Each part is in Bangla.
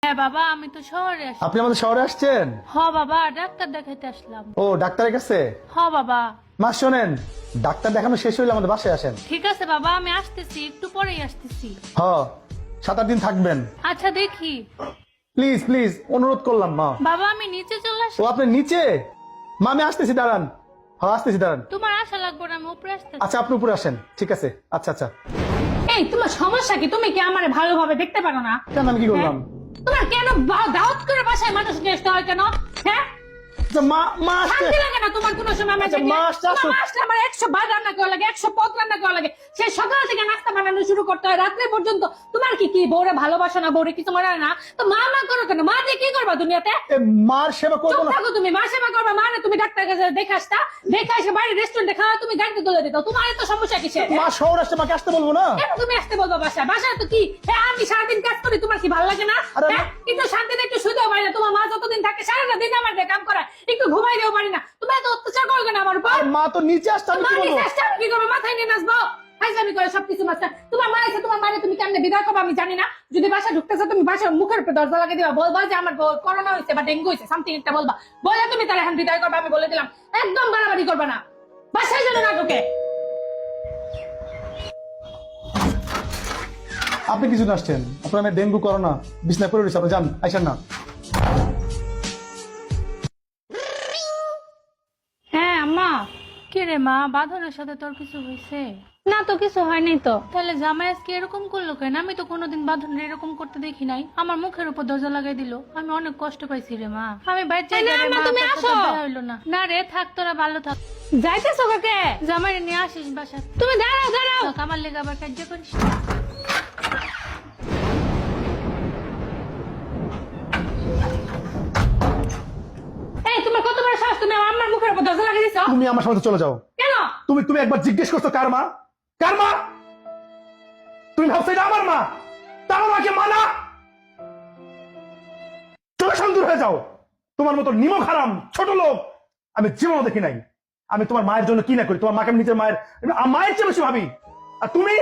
হ্যাঁ বাবা, আমি তো শহরে আসছি। আপনি আমাদের শহরে আসছেন? বাবা, ডাক্তার দেখাইতে আসলাম। ও ডাক্তারের কাছে? বাবা। মা শোনেন, ডাক্তার দেখানো শেষ হইলে আমাদের বাসায় আসেন। ঠিক আছে বাবা, আমি আসতেছি, একটু পরেই আসতেছি। 7-8 দিন থাকবেন। আচ্ছা দেখি। প্লিজ প্লিজ অনুরোধ করলাম মা। বাবা আমি নিচে চলে আসি। ও আপনি নিচে? মা আমি আসতেছি, দাঁড়ান। আসতেছি, দাঁড়ান। তোমার আশা লাগবে না, আমি উপরে আসতেছি। আচ্ছা আপনি উপরে আসেন, ঠিক আছে। আচ্ছা আচ্ছা। এই তোমার সমস্যা কি? তুমি কি আমারে ভালোভাবে দেখতে পারো না? কেন আমি কি করলাম? তোমার কেন দাওয়াত করে বাসায় মানুষ নিয়ে আসতে হয় কেন? হ্যাঁ, আচ্ছা, মা মা আসতে। শান্তি লাগে না তোমার কোনো সময়? আচ্ছা, মা আসতে আসুক। আসলে আমার 100 বার রান্না করা লাগে, 100 পদ রান্না করা লাগে। সে সকাল থেকে নাস্তা বানানো শুরু করতে হয় রাত্রে পর্যন্ত। তোমার কি কি বউরে ভালোবাসো না, বউরে কিছু মনে হয় না? তো মা মা করো কেন? মা দিয়ে কি করবা দুনিয়াতে? মার সেবা করবো চুপ না? থাকো তুমি। মা সেবা করবা মানে তুমি ডাক্তার কাছে দেখে আসতা, দেখে এসে বাইরে রেস্টুরেন্টে খাওয়া, তুমি গাড়িতে তুলে দিত। তোমার এত সমস্যা কিসের? মা শহর আসতে মাকে আসতে বলবো না? কেন তুমি আসতে বলবো বাসায়? বাসায় তো কি হ্যাঁ আমি সারাদিন কাজ করি, তোমার কি ভালো লাগে না? আরে হ্যাঁ, একটু শান্তিতে একটু শুতেও পারি না। তোমার মা যতদিন থাকে সারাটা দিন আমার দিয়ে কাম করায়, একটু ঘুমাইতেও পারি না। তুমি এত অত্যাচার করো কেন আমার উপর? আর মা তো নিচে আসতে, আমি মা কি বলবো? নিচে আসছে, আমি কি করবো? মাথায় নিয়ে নাচবো? ফাইজলামি করে সবকিছু মাস্টার। তোমার মা আছে, তোমার মারে তুমি কেমনে বিদায় করবো আমি জানি না। যদি বাসা ঢুকতেছো তুমি বাসার মুখের উপর দরজা লাগিয়ে দিবা, বলবা যে আমার করোনা হয়েছে বা ডেঙ্গু হয়েছে, সামথিং একটা বলবা, বলে তুমি তার এখন বিদায় করবা। আমি বলে দিলাম একদম বাড়াবাড়ি করবে না, বাসায় যেন না ঢুকে। আপনি কিছু আসছেন, আপনার আমি ডেঙ্গু করোনা বিছনা করে রয়েছে, আপনি যান, আইসেন না। হ্যাঁ আম্মা। কে রে মা, বাঁধনের সাথে তোর কিছু হয়েছে? না তো কিছু হয়নি তো। তাহলে জামাই আজকে এরকম করলো কেন? আমি তো কোনোদিন বাঁধনের এরকম করতে দেখি নাই। আমার মুখের উপর দরজা লাগাই দিল, আমি অনেক কষ্ট পাইছি রে মা। আমি বাইরে এই না, আম্মা, তুমি আসো। হইলো না। না রে থাক, তোরা ভালো থাক। যাইতেছো কাকে? জামাই নিয়ে আসিস বাসা। তুমি দাঁড়াও দাঁড়াও। আমার লেগে আবার কার্য করিস। এই তোমার কত বড় সাহস, তুমি আমার আম্মার মুখের উপর দরজা লাগিয়ে দিছো? তুমি আমার সাথে চলে যাও। কেন? তুমি তুমি একবার জিজ্ঞেস করছো কার মা? কার মা? তুমি ভাবছো এটা আমার মা? তার মাকে মানা? চলে দূর হয়ে যাও। তোমার মতো নিমক হারাম ছোট লোক আমি জীবনও দেখি নাই। আমি তোমার মায়ের জন্য কি না করি, তোমার মাকে আমি নিজের মায়ের চেয়ে বেশি ভাবি। আর তুমি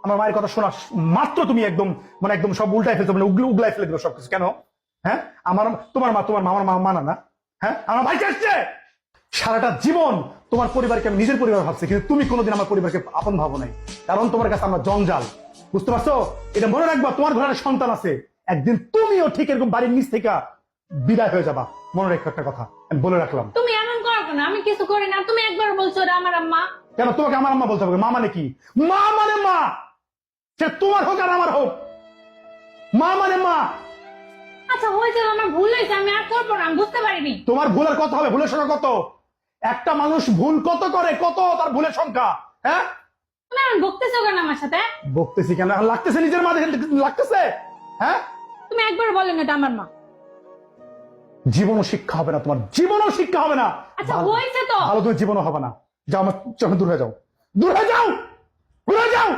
আমার মায়ের কথা শোনা মাত্র তুমি একদম একদম সব উল্টাই ফেলছো, উগলাই ফেলে দিল সবকিছু। কেন? হ্যাঁ, আমার তোমার মামার মা মানা না? হ্যাঁ, আমার ভাই আসছে। সারাটা জীবন তোমার পরিবারকে আমি নিজের পরিবার ভাবছি, কিন্তু তুমি কোনোদিন আমার পরিবারকে আপন ভাবো নাই, কারণ তোমার কাছে আমরা জঞ্জাল। বুঝতে পারছো? এটা মনে রাখবা, তোমার ঘরে সন্তান আছে, একদিন তুমিও ঠিক এরকম বাড়ির নিচ থেকে বিদায় হয়ে যাবা। মনে রেখো একটা কথা, আমি বলে রাখলাম। তুমি এমন করো কেন? আমি কিছু করি না, তুমি একবার বলছো ওরা আমার আম্মা। কেন তোমাকে আমার আম্মা বলতে হবে? মা মানে কি? মা মানে মা, সে তোমার হোক আর আমার হোক, মা মানে মা। আচ্ছা হয়েছে, আমার ভুল হয়েছে, আমি আর করবো না, আমি বুঝতে পারিনি। তোমার ভুলের কথা হবে, ভুলের সংখ্যা কত? একটা মানুষ ভুল কত করে, কত তার ভুলের সংখ্যা? হ্যাঁ, তুমি এখন বকতেছো কেন আমার সাথে? বকতেছি কেন? এখন লাগতেছে নিজের মা দেখে লাগতেছে। হ্যাঁ, তুমি একবার বলেন এটা আমার মা। জীবনও শিক্ষা হবে না তোমার, জীবনও শিক্ষা হবে না। আচ্ছা হয়েছে তো। ভালো তুমি জীবনও হবে না। যাও আমার চোখে দূর হয়ে যাও, দূর হয়ে যাও, দূর হয়ে যাও।